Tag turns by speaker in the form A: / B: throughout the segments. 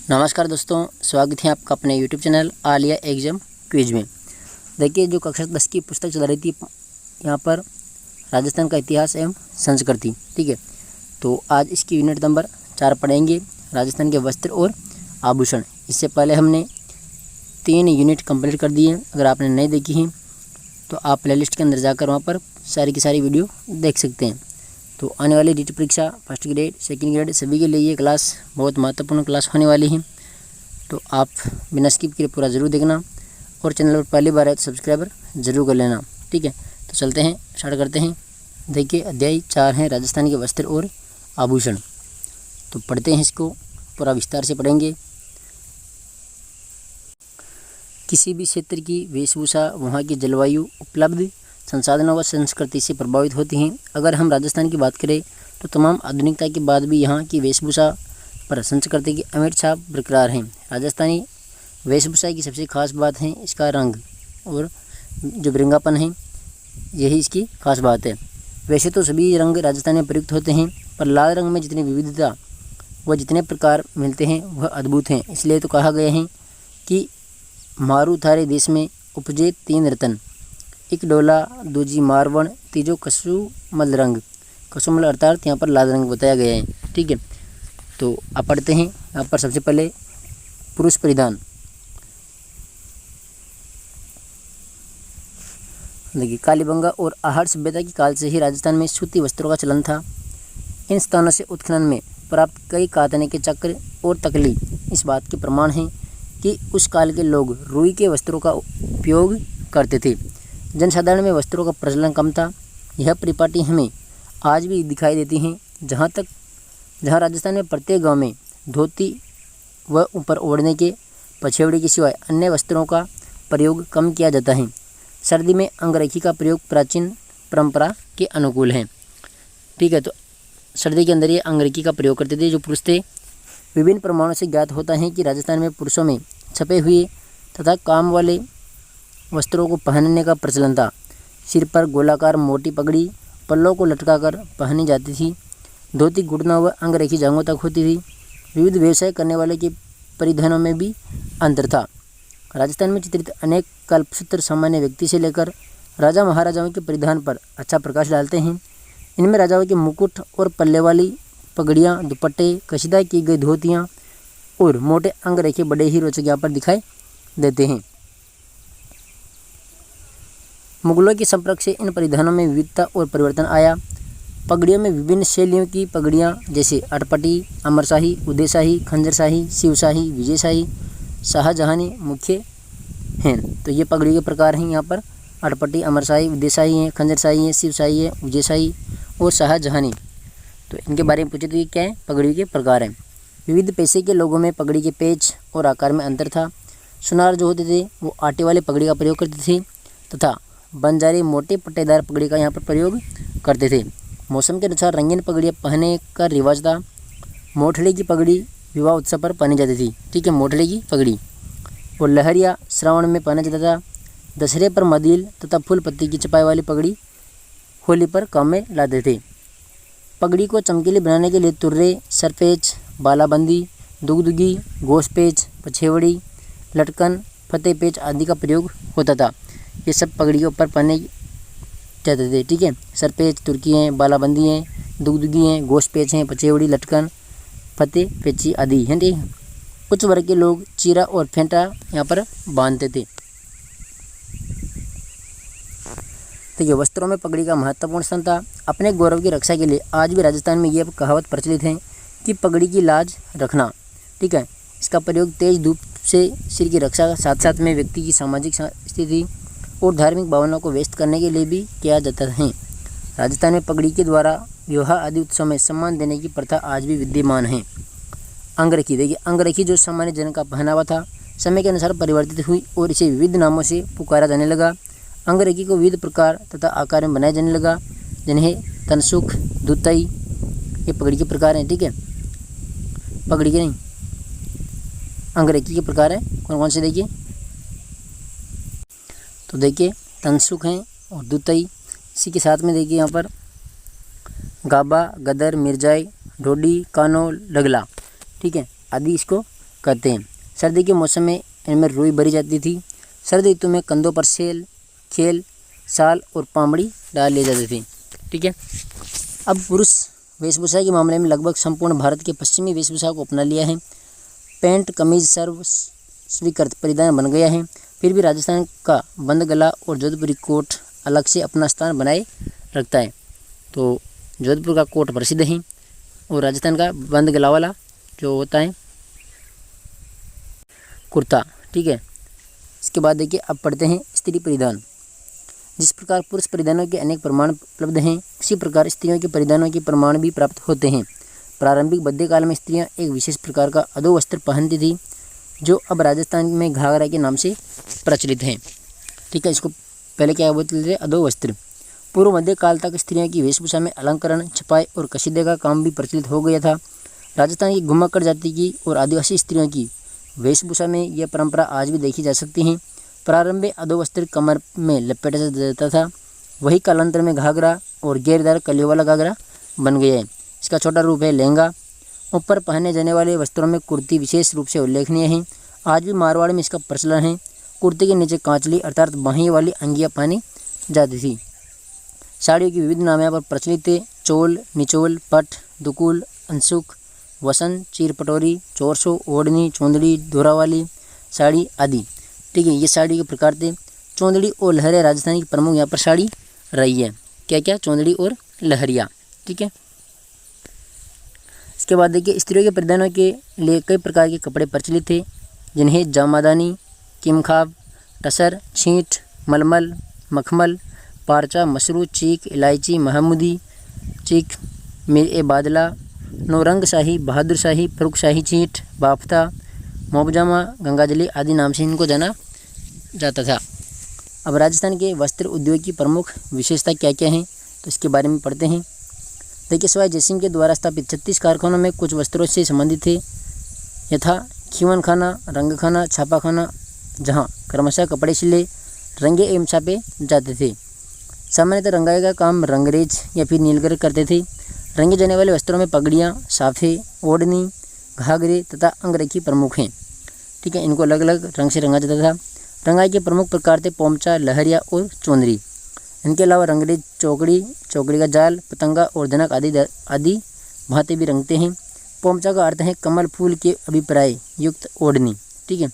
A: नमस्कार दोस्तों, स्वागत है आपका अपने YouTube channel Alia exam quiz में। देखिए, जो कक्षा 10 की पुस्तक चला रही थी यहाँ पर राजस्थान का इतिहास एवं संस्कृति, ठीक है। तो आज इसकी यूनिट नंबर 4 पढ़ेंगे, राजस्थान के वस्त्र और आभूषण। इससे पहले हमने 3 यूनिट कंप्लीट कर दी है। अगर आपने नहीं देखी है तो आप प्लेलिस्ट के अंदर जाकर वहाँ पर सारी की सारी वीडियो देख सकते हैं। तो आने वाली रीट परीक्षा फर्स्ट ग्रेड, सेकंड ग्रेड सभी के लिए ये क्लास बहुत महत्वपूर्ण क्लास होने वाली है। तो आप बिना स्किप किए पूरा ज़रूर देखना और चैनल पर पहली बार है तो सब्सक्राइबर ज़रूर कर लेना, ठीक है। तो चलते हैं, स्टार्ट करते हैं। देखिए, अध्याय 4 है राजस्थान के वस्त्र और आभूषण। तो पढ़ते हैं, इसको पूरा विस्तार से पढ़ेंगे। किसी भी क्षेत्र की वेशभूषा वहाँ की जलवायु, उपलब्ध संसाधनों व संस्कृति से प्रभावित होती हैं। अगर हम राजस्थान की बात करें तो तमाम आधुनिकता के बाद भी यहाँ की वेशभूषा पर संस्कृति की अमिट छाप बरकरार है। राजस्थानी वेशभूषा की सबसे खास बात है इसका रंग और जो बिरंगापन है, यही इसकी खास बात है। वैसे तो सभी रंग राजस्थान में प्रयुक्त होते हैं, पर लाल रंग में जितनी विविधता व जितने प्रकार मिलते हैं वह अद्भुत हैं। इसलिए तो कहा गया है कि मारू थारे देश में उपजे 3 रतन, एक डोला, दूजी मारवण, तीजो कसुमल रंग। कसुमल अर्थात यहाँ पर लाल रंग बताया गया है, ठीक है। तो आप पढ़ते हैं यहाँ पर सबसे पहले पुरुष परिधान। देखिए, कालीबंगा और आहड़ सभ्यता की काल से ही राजस्थान में सूती वस्त्रों का चलन था। इन स्थानों से उत्खनन में प्राप्त कई कातने के चक्र और तकली इस बात के प्रमाण हैं कि उस काल के लोग रुई के वस्त्रों का उपयोग करते थे। जनसाधारण में वस्त्रों का प्रचलन कम था। यह परिपाटी हमें आज भी दिखाई देती हैं, जहाँ राजस्थान में प्रत्येक गांव में धोती व ऊपर ओढ़ने के पछेवड़ी के सिवाय अन्य वस्त्रों का प्रयोग कम किया जाता है। सर्दी में अंगरखी का प्रयोग प्राचीन परंपरा के अनुकूल है, ठीक है। तो सर्दी के अंदर ये अंगरखी का प्रयोग करते थे जो पुरुष थे। विभिन्न प्रमाणों से ज्ञात होता है कि राजस्थान में पुरुषों में छपे हुए तथा काम वाले वस्त्रों को पहनने का प्रचलन था। सिर पर गोलाकार मोटी पगड़ी पल्लों को लटकाकर पहनी जाती थी। धोती घुटनों व अंगरखी जांघों तक होती थी। विविध व्यवसाय करने वाले के परिधानों में भी अंतर था। राजस्थान में चित्रित अनेक कल्पसूत्र सामान्य व्यक्ति से लेकर राजा महाराजाओं के परिधान पर अच्छा प्रकाश डालते हैं। इनमें राजाओं के मुकुट और पल्ले वाली पगड़ियाँ, दुपट्टे, कशीदा की गई धोतियाँ और मोटे अंगरखे बड़े ही रोचक यहाँ पर दिखाई देते हैं। मुगलों के संपर्क से इन परिधानों में विविधता और परिवर्तन आया। पगड़ियों में विभिन्न शैलियों की पगड़ियाँ जैसे अटपटी, अमरशाही, उदयशाही, खंजरशाही, शिवशाही, विजयशाही, शाहजहानी मुख्य हैं। तो ये पगड़ी के प्रकार हैं यहाँ पर। अटपटी, अमरशाही, उदयशाही है, खंजरशाही है, शिवशाही है, विजयशाही और शाहजहानी। तो इनके बारे में पूछे तो ये क्या है, पगड़ी के प्रकार हैं। विविध पेशे के लोगों में पगड़ी के पेच और आकार में अंतर था। सुनार जो होते थे वो आटे वाले पगड़ी का प्रयोग करते थे तथा बंजारी मोटे पट्टेदार पगड़ी का यहाँ पर प्रयोग करते थे। मौसम के अनुसार रंगीन पगड़ियाँ पहनने का रिवाज था। मोठड़ी की पगड़ी विवाह उत्सव पर पहनी जाती थी, ठीक है, मोठड़ी की पगड़ी। और लहरिया श्रावण में पहना जाता था। दशहरे पर मदिल तथा फूल पत्ती की चपाई वाली पगड़ी होली पर काम में लाते थे। पगड़ी को चमकीली बनाने के लिए तुर्रे, सरपेच, बालाबंदी, दुगदुगी, गोशपेच, पछेवड़ी, लटकन, फतेह पेच आदि का प्रयोग होता था। ये सब पगड़ी के ऊपर पहने जाते थे, ठीक है। सरपेच, तुर्की हैं, बालाबंदी हैं, दुगदुगी हैं, गोशपेच हैं, पछेवड़ी, लटकन, फतेह पेची आदि हैं, ठीक है। उच्च वर्ग के लोग चीरा और फेंटा यहाँ पर बांधते थे। तो ये वस्त्रों में पगड़ी का महत्वपूर्ण स्थान था। अपने गौरव की रक्षा के लिए आज भी राजस्थान में ये कहावत प्रचलित है कि पगड़ी की लाज रखना, ठीक है। इसका प्रयोग तेज धूप से सिर की रक्षा के साथ साथ में व्यक्ति की सामाजिक स्थिति और धार्मिक भावनाओं को व्यक्त करने के लिए भी किया जाता है। राजस्थान में पगड़ी के द्वारा विवाह आदि उत्सव में सम्मान देने की प्रथा आज भी विद्यमान है। अंगरखी, देखिए, अंगरखी जो सामान्य जन का पहनावा था समय के अनुसार परिवर्तित हुई और इसे विविध नामों से पुकारा जाने लगा। अंगरखी को विविध प्रकार तथा आकार में बनाया जाने लगा, जिन्हें तनसुख, दुतई, ये पगड़ी के प्रकार हैं, ठीक है। पगड़ी के नहीं, अंगरखी के प्रकार है कौन कौन से, देखिए। तो देखिए, तनसुख हैं और दुतई। इसी के साथ में देखिए यहाँ पर गाबा, गदर, मिर्जाई, ढोडी, कानो, लगला, ठीक है, आदि इसको कहते हैं। सर्दी के मौसम में इनमें रुई भरी जाती थी। सर्दी ऋतु में कंधों पर खेल, शाल और पामड़ी डाल लिए जाते थे। ठीक है। अब पुरुष वेशभूषा के मामले में लगभग संपूर्ण भारत के पश्चिमी वेशभूषा को अपना लिया है। पैंट कमीज सर्व स्वीकृत परिधान बन गया है। फिर भी राजस्थान का बंद गला और जोधपुरी कोट अलग से अपना स्थान बनाए रखता है। तो जोधपुर का कोट प्रसिद्ध है और राजस्थान का बंद गला वाला जो होता है कुर्ता। ठीक है। इसके बाद देखिए अब पढ़ते हैं स्त्री परिधान। जिस प्रकार पुरुष परिधानों के अनेक प्रमाण उपलब्ध हैं, उसी प्रकार स्त्रियों के परिधानों के प्रमाण भी प्राप्त होते हैं। प्रारंभिक मध्यकाल में स्त्रियां एक विशेष प्रकार का अधोवस्त्र पहनती थी, जो अब राजस्थान में घाघरा के नाम से प्रचलित है। ठीक है। इसको पहले क्या बोलते थे? अधोवस्त्र। पूर्व मध्यकाल तक स्त्रियों की वेशभूषा में अलंकरण, छपाई और कसीदे का काम भी प्रचलित हो गया था। राजस्थान की घुमक्कड़ जाति की और आदिवासी स्त्रियों की वेशभूषा में यह परंपरा आज भी देखी जा सकती है। प्रारंभ में अधोवस्त्र कमर में लपेटा जाता था, वही कालांतर में घाघरा और घेरदार कलियों वाला घाघरा बन गया है। इसका छोटा रूप है लहंगा। ऊपर पहने जाने वाले वस्त्रों में कुर्ती विशेष रूप से उल्लेखनीय है। आज भी मारवाड़ में इसका प्रचलन है। कुर्ती के नीचे कांचली अर्थात बाहीं वाली अंगियाँ पहनी जाती थी। साड़ियों की विविध नाम यहाँ पर प्रचलित थे। चोल, निचोल, पट, दुकुल, अंशुक, वसन, चीर पटोरी, चोरसो, ओढ़नी, चौंदड़ी, धोरावाली साड़ी आदि। ठीक है। ये साड़ी के प्रकार थे। चौंदड़ी और लहरिया राजस्थान की प्रमुख यहाँ पर साड़ी रही है। क्या क्या? चौंदड़ी और लहरिया। ठीक है। इसके बाद देखिए स्त्रियों के परिधानों के लिए कई प्रकार के कपड़े प्रचलित थे, जिन्हें जामदानी, किमखाब, टसर, छींट, मलमल, मखमल, पारचा, मसरू, चीक, इलायची, महमूदी चीक, मिर बादला, नौरंग शाही, बहादुर शाही, फरुख शाही छींट, बाफ्ता, मोबजामा, गंगाजली आदि नाम से इनको जाना जाता था। अब राजस्थान के वस्त्र उद्योग की प्रमुख विशेषता क्या क्या हैं, तो इसके बारे में पढ़ते हैं। देखिए सवाई जयसिंह के द्वारा स्थापित 36 कारखानों में कुछ वस्त्रों से संबंधित थे, यथा खीवन खाना, रंग खाना, छापा खाना, जहाँ क्रमशः कपड़े सिले, रंगे एवं छापे जाते थे। सामान्यतः रंगाई का काम रंगरेज या फिर नीलगर करते थे। रंगे जाने वाले वस्त्रों में पगड़ियाँ, साफे, ओढ़नी, घाघरे तथा अंगरखी प्रमुख हैं। ठीक है। इनको अलग अलग रंग से रंगा जाता था। रंगाई के प्रमुख प्रकार थे पोमचा, लहरिया और चौंदड़ी। इनके अलावा रंगरेज चौकड़ी, चौकड़ी का जाल, पतंगा और धनक आदि भांति भी रंगते हैं। पोमचा का अर्थ है कमल फूल के अभिप्राय युक्त ओढ़नी। ठीक है।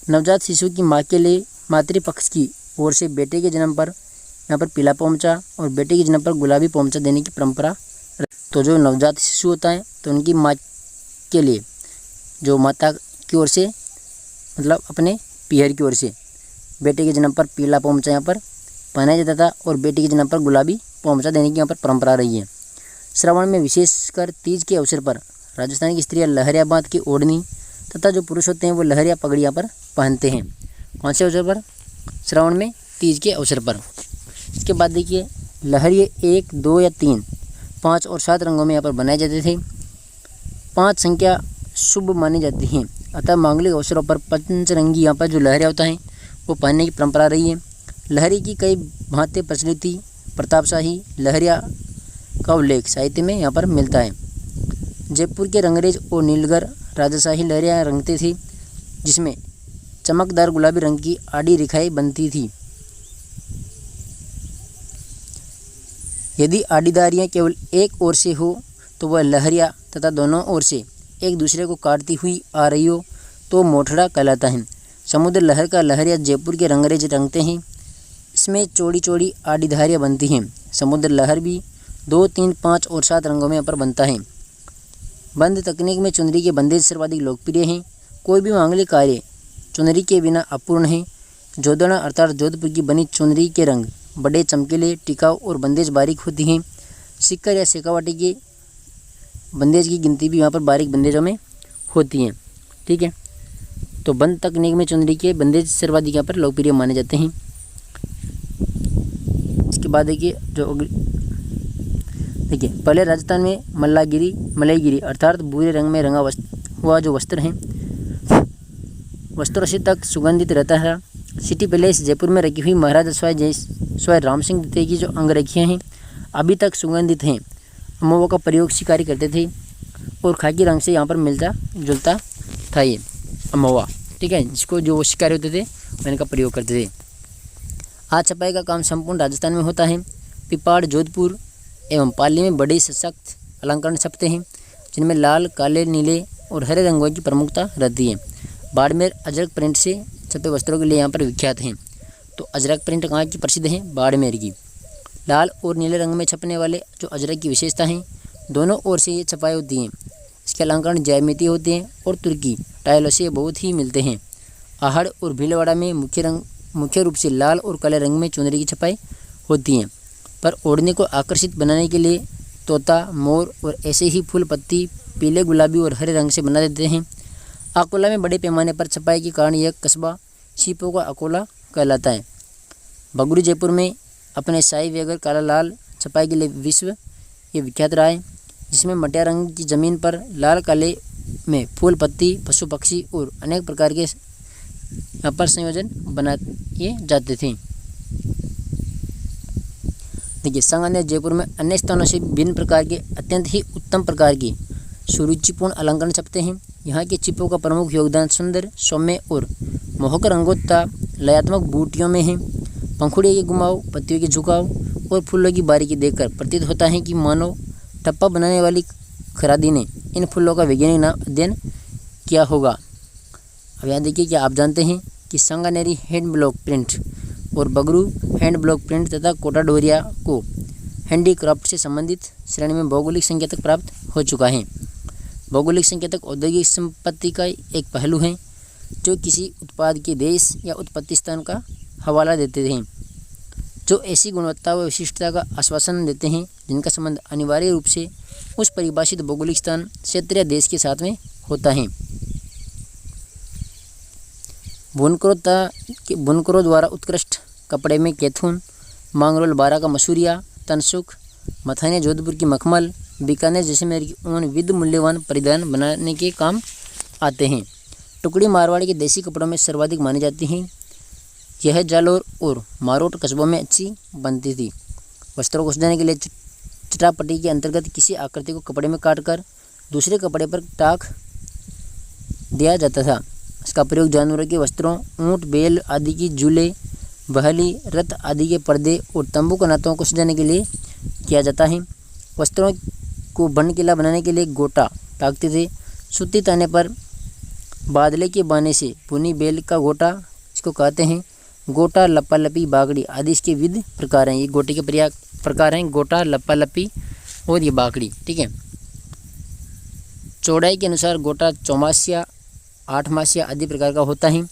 A: नवजात शिशु की माँ के लिए मातृपक्ष की ओर से बेटे के जन्म पर यहाँ पर पीला पोमचा और बेटे के जन्म पर गुलाबी पोमचा देने की परंपरा। तो जो नवजात शिशु होता है तो उनकी माँ के लिए जो माता की ओर से मतलब अपने पीहर की ओर से बेटे के जन्म पर पीला पोमचा यहाँ पर पहनाया जाता था और बेटी के जन्म पर गुलाबी पोमचा देने की यहाँ पर परंपरा रही है। श्रावण में विशेषकर तीज के अवसर पर राजस्थान की स्त्रियाँ लहरिया बांध की ओढ़नी तथा जो पुरुष होते हैं वो लहरिया पगड़ी यहाँ पर पहनते हैं। कौन से अवसर पर? श्रावण में तीज के अवसर पर। इसके बाद देखिए लहरिये 1, 2 या 3, 5 और 7 रंगों में यहाँ पर बनाए जाते थे। 5 संख्या शुभ मानी जाती है, अतः मांगलिक अवसरों पर पंचरंगी यहाँ पर जो लहरिया होता है वो पहनने की परंपरा रही है। लहरी की कई भांति प्रचलित थी। प्रतापशाही लहरिया का उल्लेख साहित्य में यहाँ पर मिलता है। जयपुर के रंगरेज और नीलगर राजशाही लहरिया रंगते थे, जिसमें चमकदार गुलाबी रंग की आड़ी रेखाएं बनती थी। यदि आड़ीदारियाँ केवल एक ओर से हो तो वह लहरिया तथा दोनों ओर से एक दूसरे को काटती हुई आ रही हो तो मोठड़ा कहलाता है। समुद्र लहर का लहरिया जयपुर के रंगरेज रंगते हैं। इसमें चौड़ी चौड़ी आड़ीधारियाँ बनती हैं। समुद्र लहर भी 2, 3, 5 और 7 रंगों में यहाँ पर बनता है। बंद तकनीक में चुनरी के बंदेज सर्वाधिक लोकप्रिय हैं। कोई भी मांगलिक कार्य चुनरी के बिना अपूर्ण है। जोधना अर्थात जोधपुर की बनी चुनरी के रंग बड़े चमकीले, टिकाऊ और बंदेज बारीक होती हैं। सिक्कर या शेखावाटी के बंदेज की गिनती भी यहाँ पर बारीक बंदेजों में होती हैं। ठीक है। तो बंद तकनीक में चुनरी के बंदेज सर्वाधिक यहाँ पर लोकप्रिय माने जाते हैं। इसके बाद देखिए पहले राजस्थान में मलईगिरी अर्थात भूरे रंग में रंगा हुआ जो वस्त्र हैं वस्त्रों से तक सुगंधित रहता है। सिटी पैलेस जयपुर में रखी हुई महाराजा स्वाई राम सिंह द्वितीय की जो अंगरखियाँ हैं अभी तक सुगंधित हैं। अमोवा का प्रयोग शिकारी करते थे और खाकी रंग से यहाँ पर मिलता जुलता था ये। अमवा, ठीक है, जिसको जो वो शिकारी होते थे वो इनका प्रयोग करते थे। हाथ छपाई का काम संपूर्ण राजस्थान में होता है। पिपाड़, जोधपुर एवं पाली में बड़े सशक्त अलंकरण छपते हैं, जिनमें लाल, काले, नीले और हरे रंगों की प्रमुखता रहती है। बाड़मेर अजरक प्रिंट से छपे वस्त्रों के लिए यहाँ पर विख्यात हैं। तो अजरक प्रिंट कहाँ की प्रसिद्ध है? बाड़मेर की। लाल और नीले रंग में छपने वाले जो अजरक की विशेषता है, दोनों ओर से ये छपाई होती हैं। इसके अलंकरण ज्यामिति होते हैं और तुर्की टाइलों से बहुत ही मिलते हैं। आहड़ और भीलवाड़ा में मुख्य रूप से लाल और काले रंग में चुनरी की छपाई होती हैं, पर ओढ़ने को आकर्षित बनाने के लिए तोता, मोर और ऐसे ही फूल पत्ती पीले, गुलाबी और हरे रंग से बना देते हैं। अकोला में बड़े पैमाने पर छपाई के कारण यह कस्बा सीपों का अकोला कहलाता है। बगरू जयपुर में अपने शाही वेगर काला लाल छपाई के लिए विश्व ये विख्यात रहा है, जिसमें मटिया रंग की ज़मीन पर लाल काले में फूल पत्ती, पशु पक्षी और अनेक प्रकार के यहाँ पर संयोजन बनाए जाते थे। देखिए, सांगानेर जयपुर में अन्य स्थानों से भिन्न प्रकार के अत्यंत ही उत्तम प्रकार की सुरुचिपूर्ण अलंकरण छपते हैं। यहाँ के चिपों का प्रमुख योगदान सुंदर, सौम्य और मोहक रंगों तथा लयात्मक बूटियों में है। पंखुड़ियों के घुमाव, पत्तियों के झुकाव और फूलों की बारीकी देखकर प्रतीत होता है कि मानो टप्पा बनाने वाली खरादी ने इन फूलों का वैज्ञानिक नाम अध्ययन किया होगा। अब यहाँ देखिए, क्या आप जानते हैं कि सांगानेरी हैंड ब्लॉक प्रिंट और बगरू हैंड ब्लॉक प्रिंट तथा कोटा डोरिया को हैंडीक्राफ्ट से संबंधित श्रेणी में भौगोलिक संकेतक प्राप्त हो चुका है। भौगोलिक संकेतक औद्योगिक संपत्ति का एक पहलू है, जो किसी उत्पाद के देश या उत्पत्ति स्थान का हवाला देते हैं, जो ऐसी गुणवत्ता व विशिष्टता का आश्वासन देते हैं जिनका संबंध अनिवार्य रूप से उस परिभाषित भौगोलिक स्थान, क्षेत्र या देश के साथ में होता है। बुनकरों द्वारा उत्कृष्ट कपड़े में कैथून, मांगरोल बारा का मसूरिया, तनसुख, मथाने जोधपुर की मखमल, बीकानेर जैसलमेर की ऊन विद मूल्यवान परिधान बनाने के काम आते हैं। टुकड़ी मारवाड़ी के देसी कपड़ों में सर्वाधिक मानी जाती हैं। यह जालौर और मारोट कस्बों में अच्छी बनती थी। वस्त्रों को सजाने के लिए चटापटी के अंतर्गत किसी आकृति को कपड़े में काटकर दूसरे कपड़े पर टाक दिया जाता था। इसका प्रयोग जानवरों के वस्त्रों, ऊँट, बैल आदि की झूले, बहली, रथ आदि के पर्दे और तंबू कनातों को सजाने के लिए किया जाता है। वस्त्रों को बनकिला बनाने के लिए गोटा टाकते थे। सूती ताने पर बादले के बाने से पुनी बेल का गोटा, इसको कहते हैं गोटा, लप्पा-लपी, बागड़ी आदि इसके विविध प्रकार हैं। ये गोटे के प्रकार हैं, गोटा, लप्पा-लपी और ये बागड़ी, ठीक है। चौड़ाई के अनुसार गोटा चौमासिया, 8 मासिया आदि प्रकार का होता है।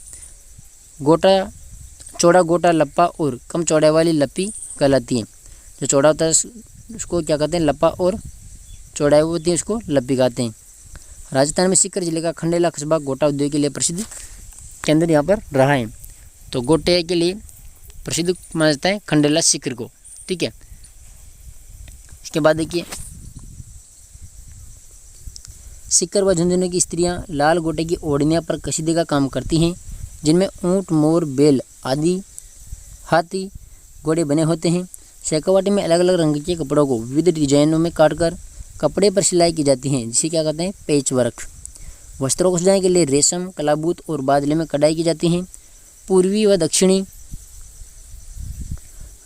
A: चौड़ा गोटा लप्पा और कम चौड़ाई वाली लप्पी कहलाती है। जो चौड़ा होता है उसको क्या कहते हैं? लप्पा, और चौड़ाई होती है उसको लप्पी कहते हैं। राजस्थान में सीकर जिले का खंडेला कस्बा गोटा उद्योग के लिए प्रसिद्ध केंद्र यहाँ पर रहा है। तो गोटे के लिए प्रसिद्ध माना जाता है खंडेला सीकर को, ठीक है। इसके बाद देखिए, सीकर व झुंझुनू की स्त्रियां लाल गोटे की ओढ़नियां पर कसीदे का काम करती हैं, जिनमें ऊँट, मोर, बैल आदि हाथी घोड़े बने होते हैं। शेखावाटी में अलग अलग रंग के कपड़ों को विविध डिजाइनों में काटकर कपड़े पर सिलाई की जाती है, जिसे क्या कहते हैं? Patch work. वस्त्रों को सजाने के लिए रेशम, कलाबूत और बादले में कढ़ाई की जाती है। पूर्वी व दक्षिणी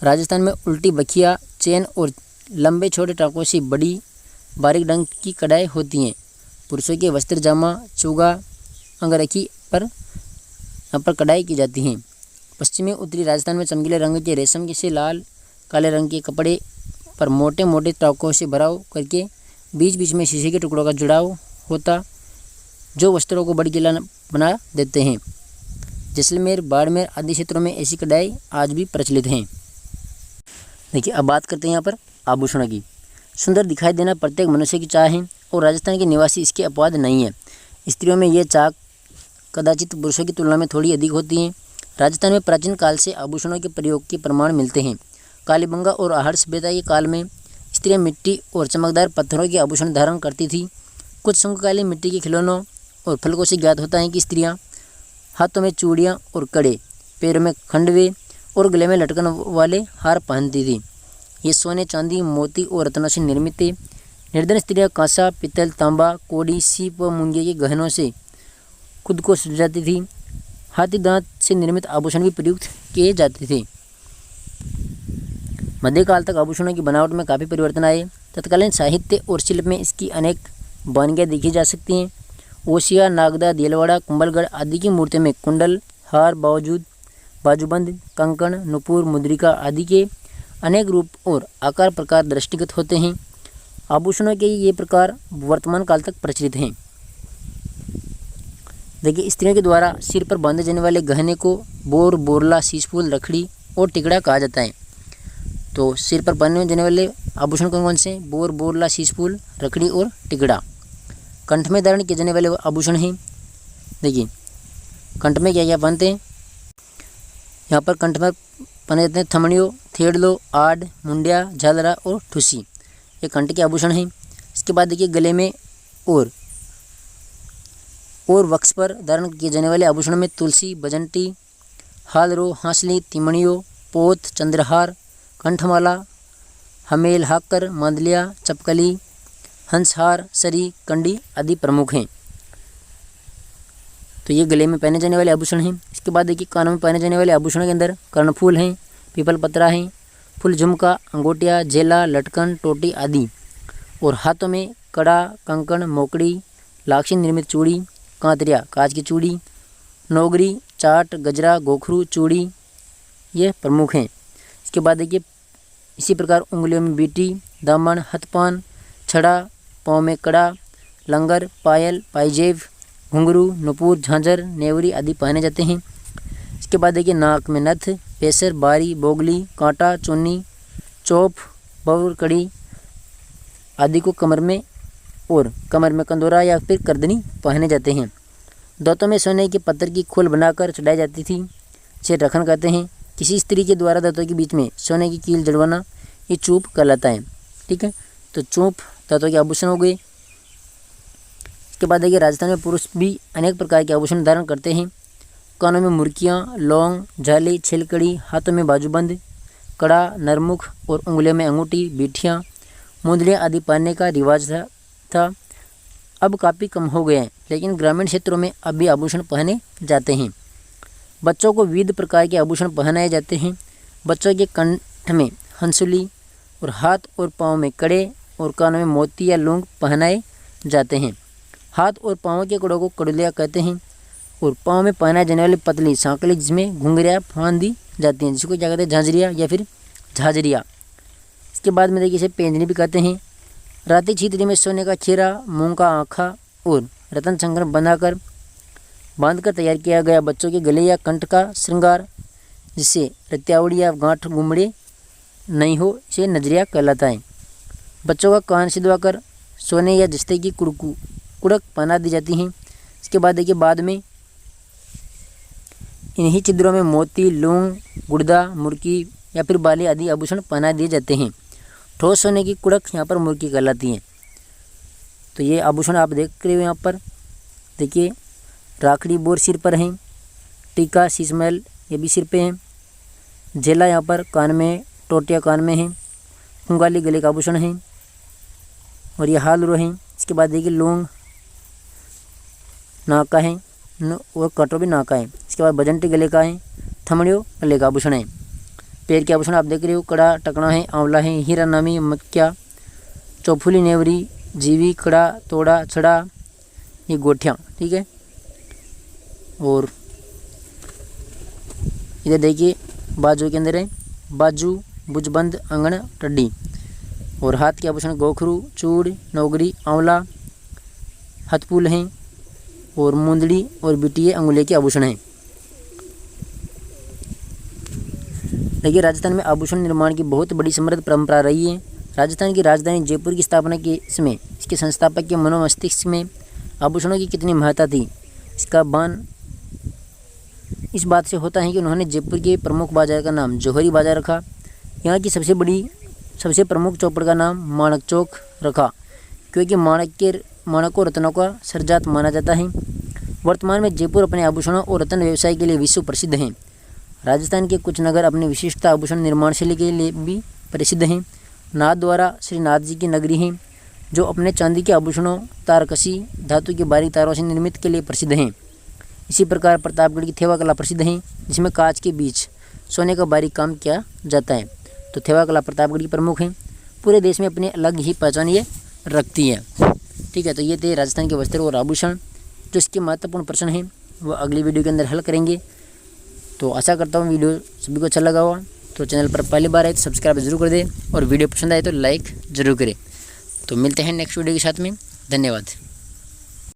A: राजस्थान में उल्टी बखिया, चैन और लंबे छोटे टाकों से बड़ी बारीक ढंग की कढ़ाई होती हैं। पुरुषों के वस्त्र, जामा, चूगा, अंगरखी पर यहाँ पर कढ़ाई की जाती है। पश्चिमी उत्तरी राजस्थान में चमकीले रंग के रेशम से लाल काले रंग के कपड़े पर मोटे मोटे टाकों से भराव करके बीच बीच में शीशे के टुकड़ों का जुड़ाव होता, जो वस्त्रों को भड़कीला बना देते हैं। जैसलमेर, बाड़मेर आदि क्षेत्रों में ऐसी कढ़ाई आज भी प्रचलित हैं। देखिए, अब बात करते हैं यहाँ पर आभूषणों की। सुंदर दिखाई देना प्रत्येक मनुष्य की चाह है और राजस्थान के निवासी इसके अपवाद नहीं है। स्त्रियों में यह चाह कदाचित पुरुषों की तुलना में थोड़ी अधिक होती है। राजस्थान में प्राचीन काल से आभूषणों के प्रयोग के प्रमाण मिलते हैं। कालीबंगा और आहड़ सभ्यता के काल में स्त्रियां मिट्टी और चमकदार पत्थरों के आभूषण धारण करती थी। कुछ संघकालीन मिट्टी के खिलौनों और फलकों से ज्ञात होता है कि स्त्रियां हाथों में चूड़ियां और कड़े, पैरों में खंडवे और गले में लटकन वाले हार पहनती थी। ये सोने, चांदी, मोती और रत्नों से निर्मित थे। निर्धन स्त्रियां कांसा, पित्तल, तांबा, कौड़ी, सीप व मूंगे के गहनों से खुद को सजा जाती थी। हाथी दांत से निर्मित आभूषण भी प्रयुक्त किए जाते थे। मध्यकाल तक आभूषणों की बनावट में काफ़ी परिवर्तन आए। तत्कालीन साहित्य और शिल्प में इसकी अनेक वानगियाँ देखी जा सकती हैं। ओसिया, नागदा, देलवाड़ा, कुंभलगढ़ आदि की मूर्तियों में कुंडल, हार, बाजूबंद, कंकण, नुपुर, मुद्रिका आदि के अनेक रूप और आकार प्रकार दृष्टिगत होते हैं। आभूषणों के ये प्रकार वर्तमान काल तक प्रचलित हैं। देखिए, स्त्रियों के द्वारा सिर पर बांधे जाने वाले गहने को बोर, बोरला, शीशफूल, रखड़ी और टिकड़ा कहा जाता है। तो सिर पर पहने जाने वाले आभूषण कौन कौन से हैं? बोर, बोरला, शीशफूल, रखड़ी और टिकड़ा। कंठ में धारण किए जाने वाले आभूषण हैं। देखिए, कंठ में क्या क्या पहनते हैं? यहाँ पर कंठ में पहने जाते हैं थमड़ियों, थेड़लो, आड, मुंडिया, झालरा और ठुसी। ये कंठ के आभूषण हैं। इसके बाद देखिए, गले में और वक्ष पर धारण किए जाने वाले आभूषणों में तुलसी, बजंती, हालरो, हांसली, तिमणियों, पोत, चंद्रहार, कंठमाला, हमेल, हाकर, मांदलिया, चपकली, हंसहार, सरी, कंडी आदि प्रमुख हैं। तो ये गले में पहने जाने वाले आभूषण हैं। इसके बाद देखिए, कानों में पहने जाने वाले आभूषणों के अंदर कर्णफूल हैं, पीपल पत्रा हैं, फूल झुमका, अंगोटिया, जेला, लटकन, टोटी आदि। और हाथों में कड़ा, कंकण, मोकड़ी, लाक्षी निर्मित चूड़ी, कांतरिया, कांच की चूड़ी, नौगरी, चाट, गजरा, गोखरू, चूड़ी ये प्रमुख हैं। इसके बाद देखिए, इसी प्रकार उंगलियों में बीटी, दामन, हथपान, छड़ा, पाँव में कड़ा, लंगर, पायल, पायजेब, घुंघरू, नुपुर, झांझर, नेवरी आदि पहने जाते हैं। इसके बाद देखिए, नाक में नथ, पेसर, बारी, बोगली, कांटा, चुन्नी, चौप, बवर, कड़ी आदि को कमर में कंदोरा या फिर करदनी पहने जाते हैं। दांतों में सोने के पत्थर की खोल बनाकर चढ़ाई जाती थी, इसे रखन कहते हैं। किसी स्त्री के द्वारा दांतों के बीच में सोने की कील जड़वाना ये चूप कहलाता है। ठीक है, तो चूप दांतों के आभूषण हो गए। इसके बाद देखिए, राजस्थान में पुरुष भी अनेक प्रकार के आभूषण धारण करते हैं। कानों में मुर्कियाँ, लौंग, झाली, छिलकड़ी, हाथों में बाजूबंद, कड़ा, नरमुख और उंगलियों में अंगूठी, बीठियाँ, मुंदलियाँ आदि पहनने का रिवाज था। अब काफ़ी कम हो गए हैं, लेकिन ग्रामीण क्षेत्रों में अब भी आभूषण पहने जाते हैं। बच्चों को विविध प्रकार के आभूषण पहनाए जाते हैं। बच्चों के कंठ में हंसुली और हाथ और पाँव में कड़े और कानों में मोती या लूंग पहनाए जाते हैं। हाथ और पाँव के कड़ों को कड़ुलिया कहते हैं। और पाँव में पहनाए जाने वाली पतली सांकली जिसमें घुंघरियाँ फाँद दी जाती हैं, जिसको क्या कहते हैं? झांझरिया या फिर झाझरिया। इसके बाद में देखिए, इसे पेंजनी भी कहते हैं। राती छीतरी में सोने का खीरा, मूंग का आँखा और रतन संकर बांधकर तैयार किया गया बच्चों के गले या कंठ का श्रृंगार, जिससे रत्यावड़ी या गांठ गुमड़े नहीं हो, इसे नजरिया कहलाता है। बच्चों का कान सिधवाकर सोने या जस्ते की कुड़क पहना दी जाती हैं। इसके बाद देखिए, बाद में इन्हीं छिद्रों में मोती, लूंग, गुर्दा, मुर्की या फिर बाली आदि आभूषण पहना दिए जाते हैं। ठोस सोने की कुड़क यहाँ पर मुर्की कहलाती हैं। तो ये आभूषण आप देख रहे हो। यहाँ पर देखिए, राखड़ी बोर सिर पर हैं, टीका, शीशमहल ये भी सिर पे हैं, झेला यहाँ पर कान में, टोटिया कान में हैं, कुंगाली गले का आभूषण है और ये हालरो हैं। इसके बाद देखिए, लौंग नाक का है और कटोर भी नाक का है। इसके बाद बजंटी गले का है, थमड़ियों गले का आभूषण है। पैर के आभूषण आप देख रहे हो, कड़ा, टकना है, आंवला है, हीरा नामी, मक्या, चौफुली, नेवरी, जीवी, कड़ा, तोड़ा, छड़ा, ये गोठियाँ। ठीक है, और इधर देखिए, बाजू के अंदर है बाजू, बुजबंद, अंगण, टड्डी। और हाथ के आभूषण गोखरू, चूड़, नौगरी, आंवला, हथपुल हैं और मुंदड़ी और बिटिये अंगुले के आभूषण हैं। देखिए, राजस्थान में आभूषण निर्माण की बहुत बड़ी समृद्ध परंपरा रही है। राजस्थान की राजधानी जयपुर की स्थापना के समय इसके संस्थापक के मनोमस्तिष्क में आभूषणों की कितनी महत्ता थी, इसका भान इस बात से होता है कि उन्होंने जयपुर के प्रमुख बाजार का नाम जौहरी बाजार रखा। यहाँ की सबसे प्रमुख चौपड़ का नाम माणक चौक रखा, क्योंकि माणक को रत्नों का सरजात माना जाता है। वर्तमान में जयपुर अपने आभूषणों और रत्न व्यवसाय के लिए विश्व प्रसिद्ध हैं। राजस्थान के कुछ नगर अपनी विशिष्ट आभूषण निर्माण शैली के लिए भी प्रसिद्ध हैं। नाथद्वारा श्री नाथ जी की नगरी है, जो अपने चांदी के आभूषणों, तारकसी, धातु के बारीक तारों से निर्मित के लिए प्रसिद्ध हैं। इसी प्रकार प्रतापगढ़ की थेवा कला प्रसिद्ध है, जिसमें कांच के बीच सोने का बारीक काम किया जाता है। तो थेवा कला प्रतापगढ़ की प्रमुख है। पूरे देश में अपनी अलग ही पहचान ये रखती है। ठीक है, तो ये थे राजस्थान के वस्त्र और आभूषण। जो इसके महत्वपूर्ण प्रश्न हैं वो अगली वीडियो के अंदर हल करेंगे। तो आशा करता हूँ वीडियो सभी को अच्छा लगा हुआ। तो चैनल पर पहली बार आए तो सब्सक्राइब जरूर कर दें और वीडियो पसंद आए तो लाइक ज़रूर करें। तो मिलते हैं नेक्स्ट वीडियो के साथ में। धन्यवाद।